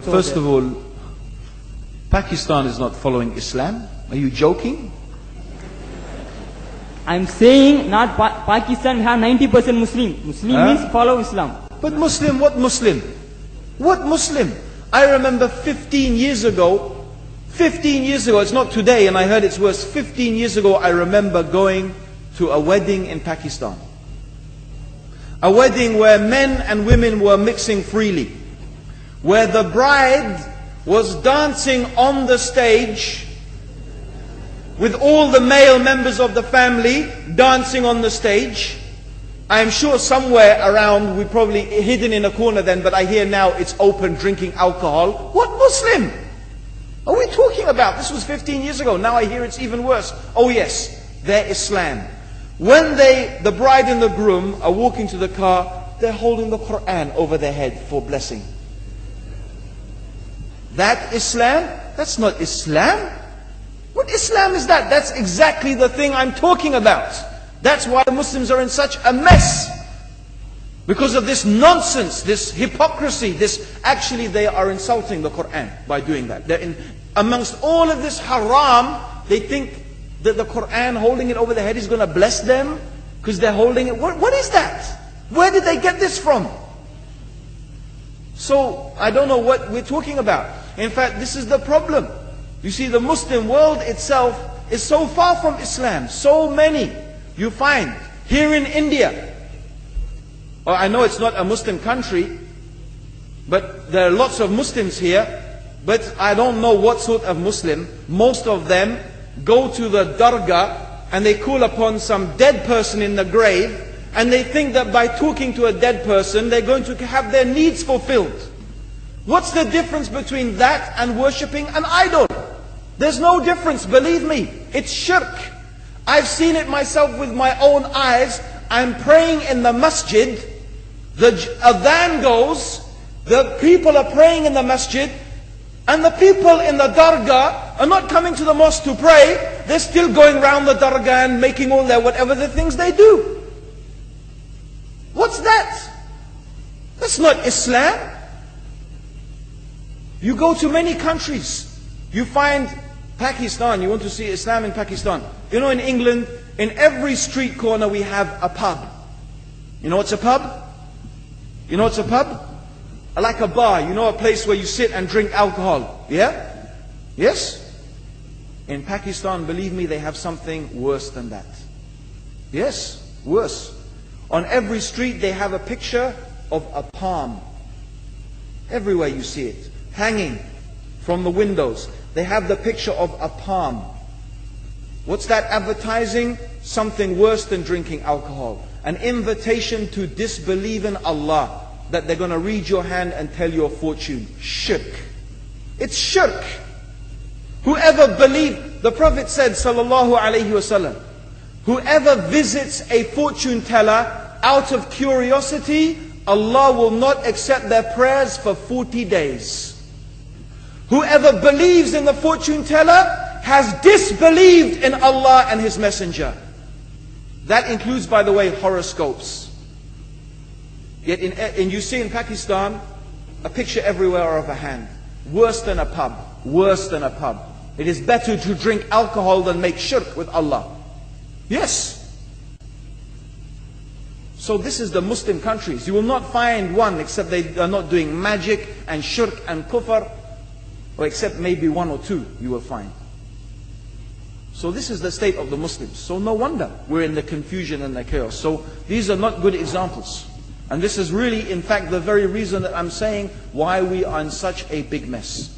First of all, Pakistan is not following Islam. Are you joking? I'm saying not Pakistan, we have 90% Muslim. Muslim means follow Islam. But Muslim, what Muslim? What Muslim? I remember 15 years ago, it's not today and I heard it's worse. 15 years ago I remember going to a wedding in Pakistan. A wedding where men and women were mixing freely. Where the bride was dancing on the stage with all the male members of the family dancing on the stage. I am sure somewhere around, we probably hidden in a corner then, but I hear now it's open, drinking alcohol. What Muslim are we talking about? This was 15 years ago. Now I hear it's even worse. Oh yes, they're Islam. When the bride and the groom are walking to the car, they're holding the Quran over their head for blessing. That Islam? That's not Islam. What Islam is that? That's exactly the thing I'm talking about. That's why Muslims are in such a mess. Because of this nonsense, this hypocrisy, actually they are insulting the Quran by doing that. Amongst all of this haram, they think that the Quran, holding it over their head, is going to bless them because they're holding it. What is that? Where did they get this from? So, I don't know what we're talking about. In fact, this is the problem. You see, the Muslim world itself is so far from Islam. So many you find here in India. Well, I know it's not a Muslim country, but there are lots of Muslims here. But I don't know what sort of Muslim. Most of them go to the dargah and they call upon some dead person in the grave, and they think that by talking to a dead person they're going to have their needs fulfilled. What's the difference between that and worshipping an idol? There's no difference, believe me. It's shirk. I've seen it myself with my own eyes. I'm praying in the masjid, the adhan goes, the people are praying in the masjid, and the people in the dargah are not coming to the mosque to pray. They're still going around the dargah and making all their whatever the things they do. What's that? That's not Islam. You go to many countries, you find Pakistan, you want to see Islam in Pakistan. You know, in England, in every street corner we have a pub. You know what's a pub? You know what's a pub? Like a bar, you know, a place where you sit and drink alcohol. Yeah? Yes? In Pakistan, believe me, they have something worse than that. Yes, worse. On every street they have a picture of a palm. Everywhere you see it, hanging from the windows. They have the picture of a palm. What's that advertising? Something worse than drinking alcohol. An invitation to disbelieve in Allah. That they're going to read your hand and tell your fortune. Shirk. It's shirk. Whoever believes, the Prophet said, sallallahu alaihi wasallam, whoever visits a fortune teller out of curiosity, Allah will not accept their prayers for 40 days. Whoever believes in the fortune teller has disbelieved in Allah and His Messenger. That includes, by the way, horoscopes. Yet and you see in Pakistan a picture everywhere of a hand. Worse than a pub. Worse than a pub. It is better to drink alcohol than make shirk with Allah. Yes. So this is the Muslim countries. You will not find one except they are not doing magic and shirk and kufr, or except maybe one or two you will find. So this is the state of the Muslims. So no wonder we're in the confusion and the chaos. So these are not good examples. And this is really, in fact, the very reason that I'm saying why we are in such a big mess.